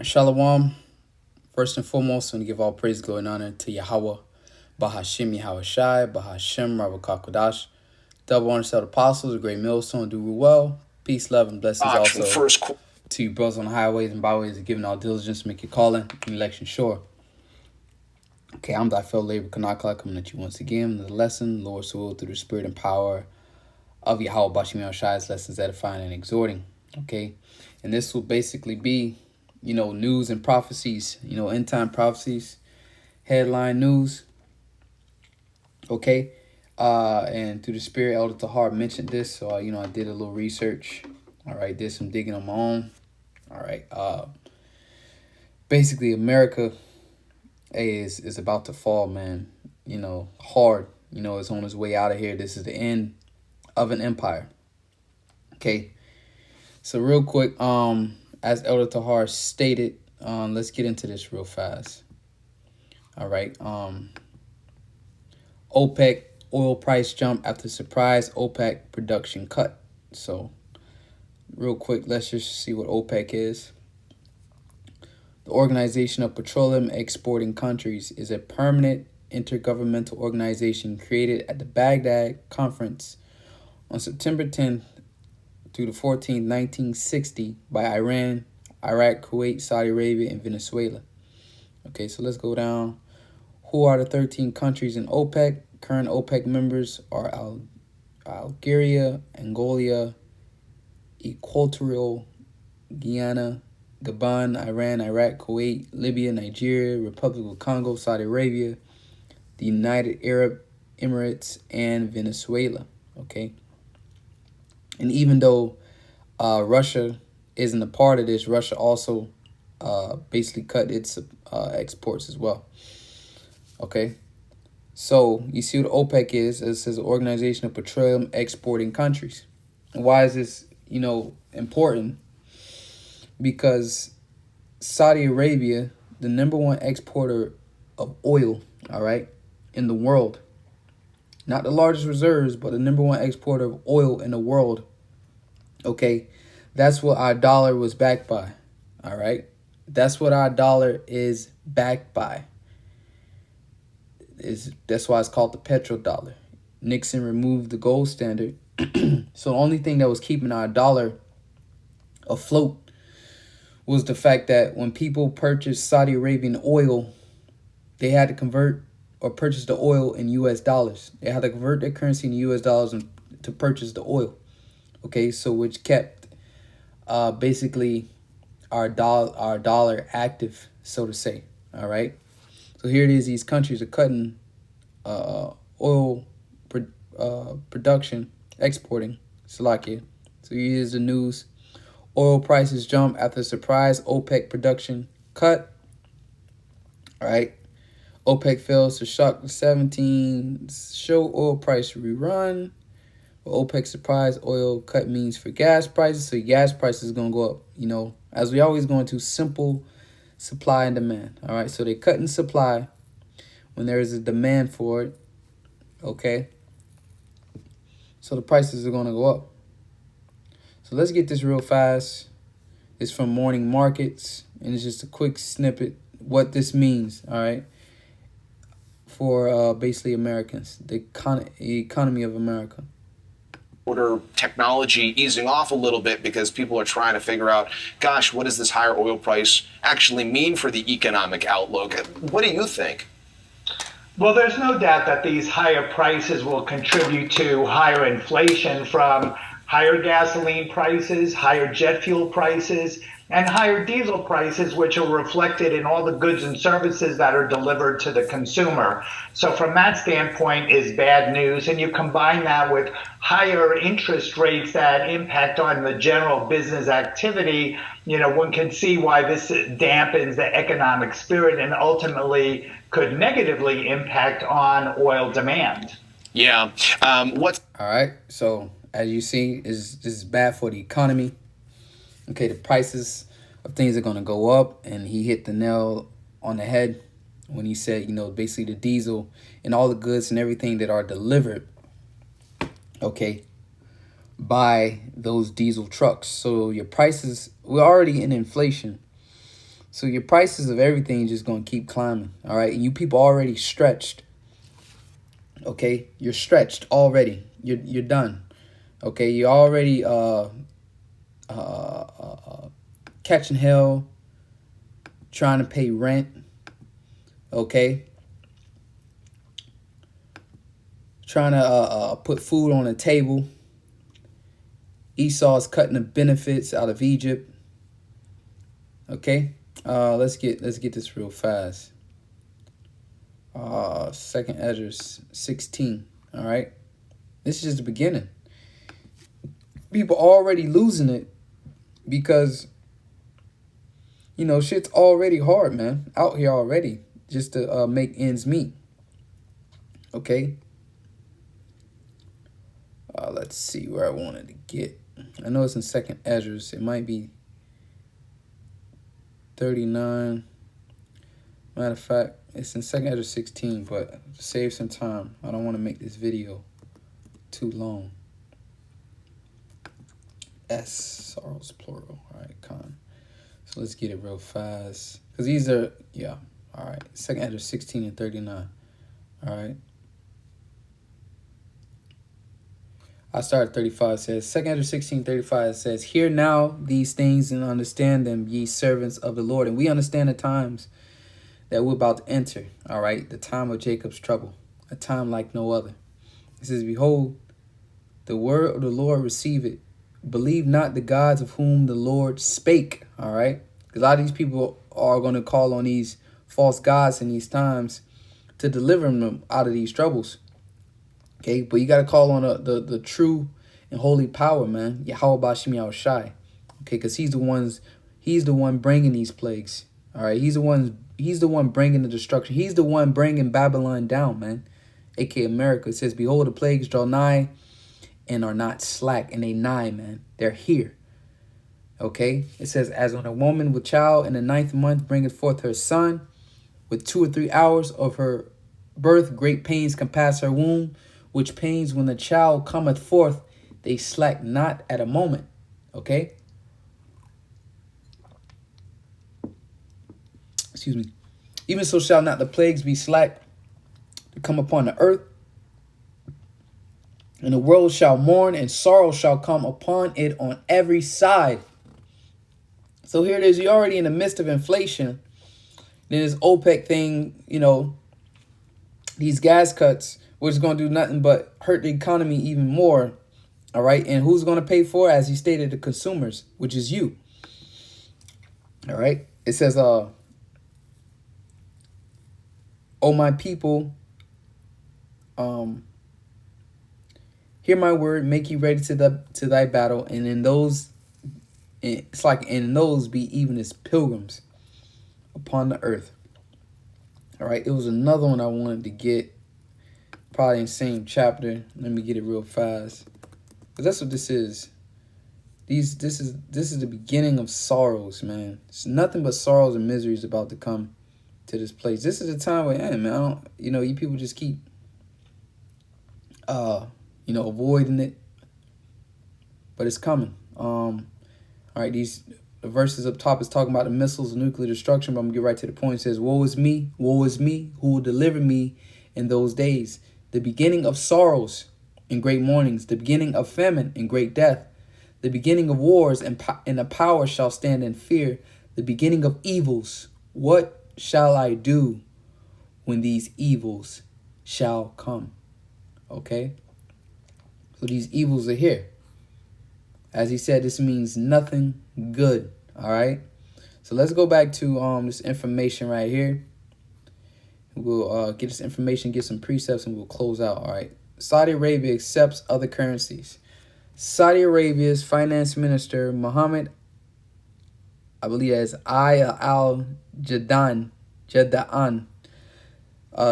Shalom. First and foremost, I want to give all praise, glory, and honor to Yahweh, Bahashim Yahweh Shai, Bahashim Rabakakodash. Double honor to the apostles, a great millstone, do well. Peace, love, and blessings also to you brothers on the highways and byways, and giving all diligence to make your calling and election sure. Okay, I'm thy fellow labor Kanakala coming at you once again with the lesson, Lord's will through the spirit and power of Yahweh Bahashim Yahweh Shai's lessons edifying and exhorting. Okay, and this will basically be news and prophecies, end time prophecies, headline news. Okay. And through the spirit, Elder Tahar mentioned this. So, I did a little research. All right. Did some digging on my own. All right. Basically, America is about to fall, man. Hard. It's on its way out of here. This is the end of an empire. Okay. So real quick, as Elder Tahar stated, let's get into this real fast. All right. OPEC oil price jump after surprise OPEC production cut. So real quick, let's just see what OPEC is. The Organization of Petroleum Exporting Countries is a permanent intergovernmental organization created at the Baghdad Conference on September 10th through the 14th, 1960 by Iran, Iraq, Kuwait, Saudi Arabia, and Venezuela. Okay, so let's go down. Who are the 13 countries in OPEC? Current OPEC members are Algeria, Angola, Equatorial Guinea, Gabon, Iran, Iraq, Kuwait, Libya, Nigeria, Republic of Congo, Saudi Arabia, the United Arab Emirates, and Venezuela. Okay. And even though Russia isn't a part of this, Russia also basically cut its exports as well. Okay. So you see what OPEC is. It says Organization of Petroleum Exporting Countries. And why is this, important? Because Saudi Arabia, the number one exporter of oil, all right, in the world, not the largest reserves, but the number one exporter of oil in the world. Okay, that's what our dollar was backed by. All right, that's what our dollar is backed by. That's why it's called the petrodollar. Nixon removed the gold standard. So the only thing that was keeping our dollar afloat was the fact that when people purchased Saudi Arabian oil, they had to convert or purchase the oil in U.S. dollars. They had to convert their currency in U.S. dollars to purchase the oil. Okay, so which kept basically our dollar active, so to say. All right. So here it is. These countries are cutting oil production, exporting. Slovakia. So here's the news. Oil prices jump after surprise OPEC production cut. All right. OPEC fails to shock the 17 show oil price rerun. Well, OPEC surprise oil cut means for gas prices. So gas prices is going to go up, as we always go into simple supply and demand. All right. So they're cutting supply when there is a demand for it. Okay. So the prices are going to go up. So let's get this real fast. It's from Morning Markets, and it's just a quick snippet what this means, all right, for basically Americans, the economy of America. Order technology easing off a little bit because people are trying to figure out, gosh, what does this higher oil price actually mean for the economic outlook? What do you think? Well, there's no doubt that these higher prices will contribute to higher inflation from higher gasoline prices, higher jet fuel prices, and higher diesel prices, which are reflected in all the goods and services that are delivered to the consumer. So from that standpoint is bad news. And you combine that with higher interest rates that impact on the general business activity, one can see why this dampens the economic spirit and ultimately could negatively impact on oil demand. Yeah. All right. So as you see, this is bad for the economy. Okay, the prices of things are going to go up, and he hit the nail on the head when he said, basically the diesel and all the goods and everything that are delivered, okay, by those diesel trucks. So your prices, we're already in inflation, So your prices of everything just gonna keep climbing. All right, and you people already stretched. Okay, you're stretched already. You're done. Okay, you're already catching hell, trying to pay rent. Okay, trying to put food on the table. Esau's cutting the benefits out of Egypt. Okay, let's get this real fast. Second Esdras 16. All right, this is just the beginning. People already losing it because, you know, shit's already hard, man, out here already, just to make ends meet. Okay. Let's see where I wanted to get. I know it's in Second Esdras. It might be 39. Matter of fact, it's in Second Esdras 16, but to save some time, I don't want to make this video too long. Sorrows plural. All right, con. So let's get it real fast. Because these are, yeah. All right. Second Esdras 16 and 39. All right. I start at 35. It says, Second Esdras 16:35, it says, hear now these things and understand them, ye servants of the Lord. And we understand the times that we're about to enter. All right. The time of Jacob's trouble. A time like no other. It says, behold, the word of the Lord receive it. Believe not the gods of whom the Lord spake. All right. Because a lot of these people are going to call on these false gods in these times to deliver them out of these troubles. Okay, but you got to call on the true and holy power, man. Yahweh Bashim Yahushai. Okay, because he's the one bringing these plagues. All right, he's the one bringing the destruction. He's the one bringing Babylon down, man. A.K.A. America. It says, behold, the plagues draw nigh and are not slack. And they nigh, man. They're here. Okay, it says, as when a woman with child in the 9th month bringeth forth her son, with 2 or 3 hours of her birth, great pains compass her womb, which pains when the child cometh forth, they slack not at a moment. Okay? Excuse me. Even so shall not the plagues be slack to come upon the earth. And the world shall mourn, and sorrow shall come upon it on every side. So here it is. You're already in the midst of inflation. Then this OPEC thing, you know, these gas cuts, which is going to do nothing but hurt the economy even more. All right. And who's going to pay for it? As he stated, the consumers, which is you. All right. It says, O my people, hear my word, make you ready to thy battle. And in those, it's like in those be even as pilgrims upon the earth. All right. It was another one I wanted to get. Probably in the same chapter. Let me get it real fast. Because that's what this is. This is the beginning of sorrows, man. It's nothing but sorrows and miseries about to come to this place. This is the time where, hey, man, you people just keep avoiding it. But it's coming. All right, the verses up top is talking about the missiles and nuclear destruction, but I'm gonna get right to the point. It says, woe is me, who will deliver me in those days. The beginning of sorrows and great mournings, the beginning of famine and great death, the beginning of wars and the power shall stand in fear, the beginning of evils. What shall I do when these evils shall come? Okay? So these evils are here. As he said, this means nothing good. All right? So let's go back to this information right here. We'll get this information, get some precepts, and we'll close out. All right. Saudi Arabia accepts other currencies. Saudi Arabia's finance minister, Mohammed, I believe that's al-Jadaan,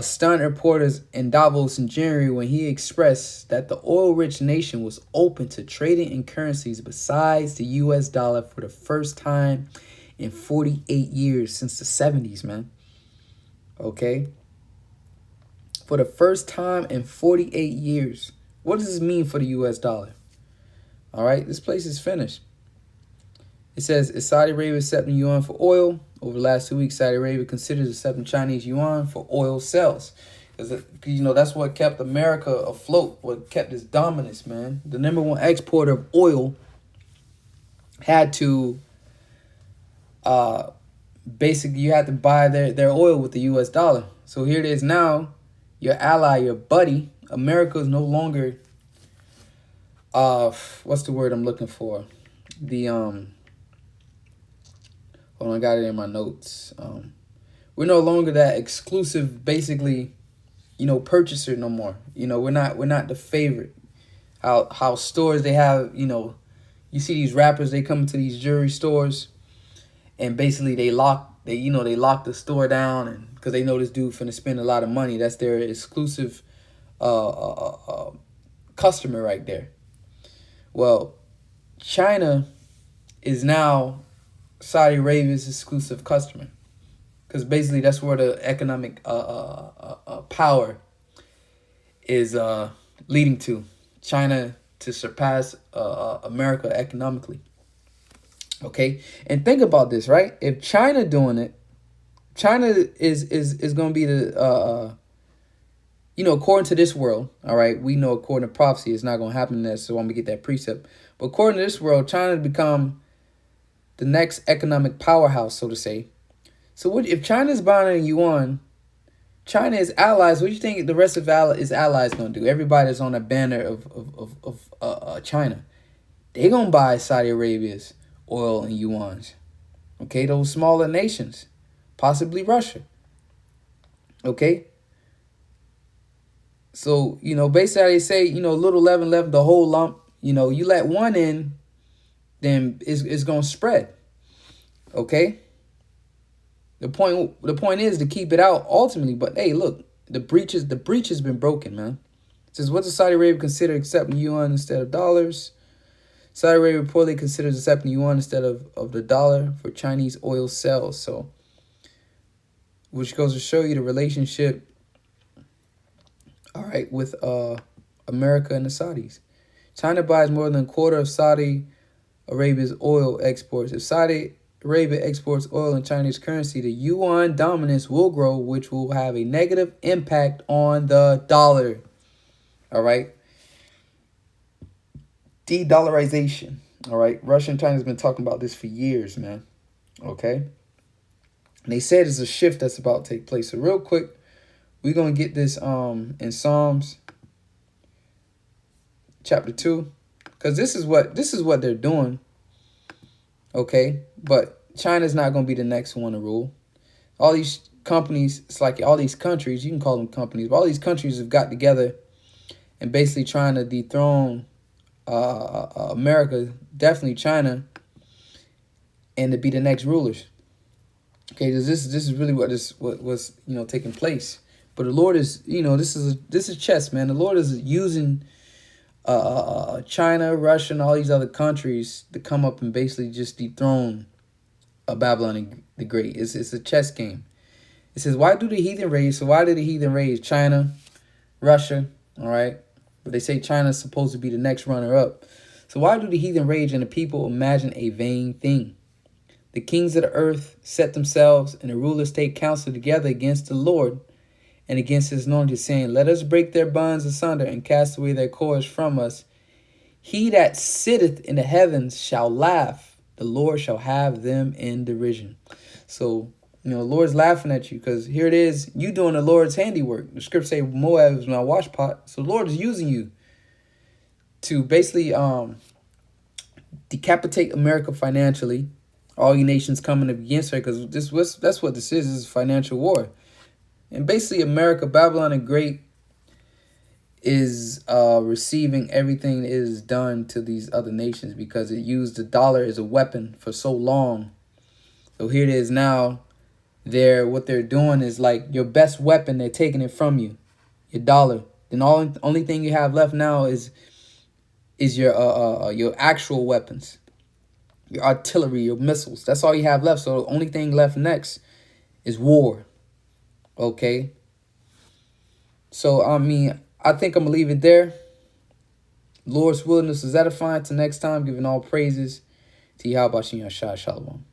stunned reporters in Davos in January when he expressed that the oil-rich nation was open to trading in currencies besides the U.S. dollar for the first time in 48 years since the 70s, man. Okay? For the first time in 48 years. What does this mean for the U.S. dollar? All right? This place is finished. It says, is Saudi Arabia accepting yuan for oil? Over the last 2 weeks, Saudi Arabia considers accepting Chinese yuan for oil sales. Because, that's what kept America afloat, what kept its dominance, man. The number one exporter of oil had to, basically, you had to buy their oil with the U.S. dollar. So here it is now, your ally, your buddy, America is no longer, what's the word I'm looking for? Hold on, I got it in my notes. We're no longer that exclusive, basically, purchaser no more. We're not the favorite. How stores they have, you see these rappers, they come to these jewelry stores, and basically they lock the store down, and because they know this dude finna spend a lot of money. That's their exclusive customer right there. Well, China is now Saudi Arabia's exclusive customer, because basically that's where the economic power is leading to. China to surpass America economically. Okay, and think about this, right? If China doing it, China is going to be the according to this world. All right, we know according to prophecy, it's not going to happen. So I'm gonna get that precept. But according to this world, China become the next economic powerhouse, so to say. So what if China's buying in yuan? China is allies. What do you think the rest of its allies gonna do? Everybody that's on a banner of China, they gonna buy Saudi Arabia's oil in yuans. Okay, those smaller nations, possibly Russia. Okay. So basically they say little leaven left the whole lump. You let one in, then it's gonna spread. Okay. The point is to keep it out ultimately. But hey, look, the breach has been broken, man. It says, what does Saudi Arabia consider accepting yuan instead of dollars? Saudi Arabia reportedly considers accepting yuan instead of the dollar for Chinese oil sales. So, which goes to show you the relationship, all right, with America and the Saudis. China buys more than a quarter of Saudi Arabia's oil exports. If Saudi Arabia exports oil in Chinese currency, the yuan dominance will grow, which will have a negative impact on the dollar. All right. De-dollarization. All right. Russia and China has been talking about this for years, man. Okay. And they said it's a shift that's about to take place. So real quick, we're going to get this in Psalms chapter 2, because this is what they're doing. Okay, but China's not going to be the next one to rule. All these companies, it's like all these countries, you can call them companies, but all these countries have got together and basically trying to dethrone America, definitely China, and to be the next rulers. Okay, this is really what was taking place. But the Lord is, this is chess, man. The Lord is using China, Russia, and all these other countries to come up and basically just dethrone Babylon the Great. It's a chess game. It says, why do the heathen rage? So why did the heathen rage? China, Russia, all right? But they say China's supposed to be the next runner-up. So why do the heathen rage and the people imagine a vain thing? The kings of the earth set themselves, and the rulers take counsel together against the Lord and against his anointed, saying, let us break their bonds asunder and cast away their cords from us. He that sitteth in the heavens shall laugh. The Lord shall have them in derision. So, the Lord's laughing at you, because here it is, you doing the Lord's handiwork. The scripture say Moab is my washpot. So the Lord is using you to basically decapitate America financially. All you nations coming against her, because that's what this is a financial war. And basically America, Babylon the Great, is receiving everything that is done to these other nations because it used the dollar as a weapon for so long. So here it is now. What they're doing is like your best weapon. They're taking it from you, your dollar. Then only thing you have left now is your actual weapons, your artillery, your missiles. That's all you have left. So the only thing left next is war. Okay. So I think I'm gonna leave it there. Lord's willingness is edifying. Till next time, giving all praises Yahweh Shem Yahshua Shalom.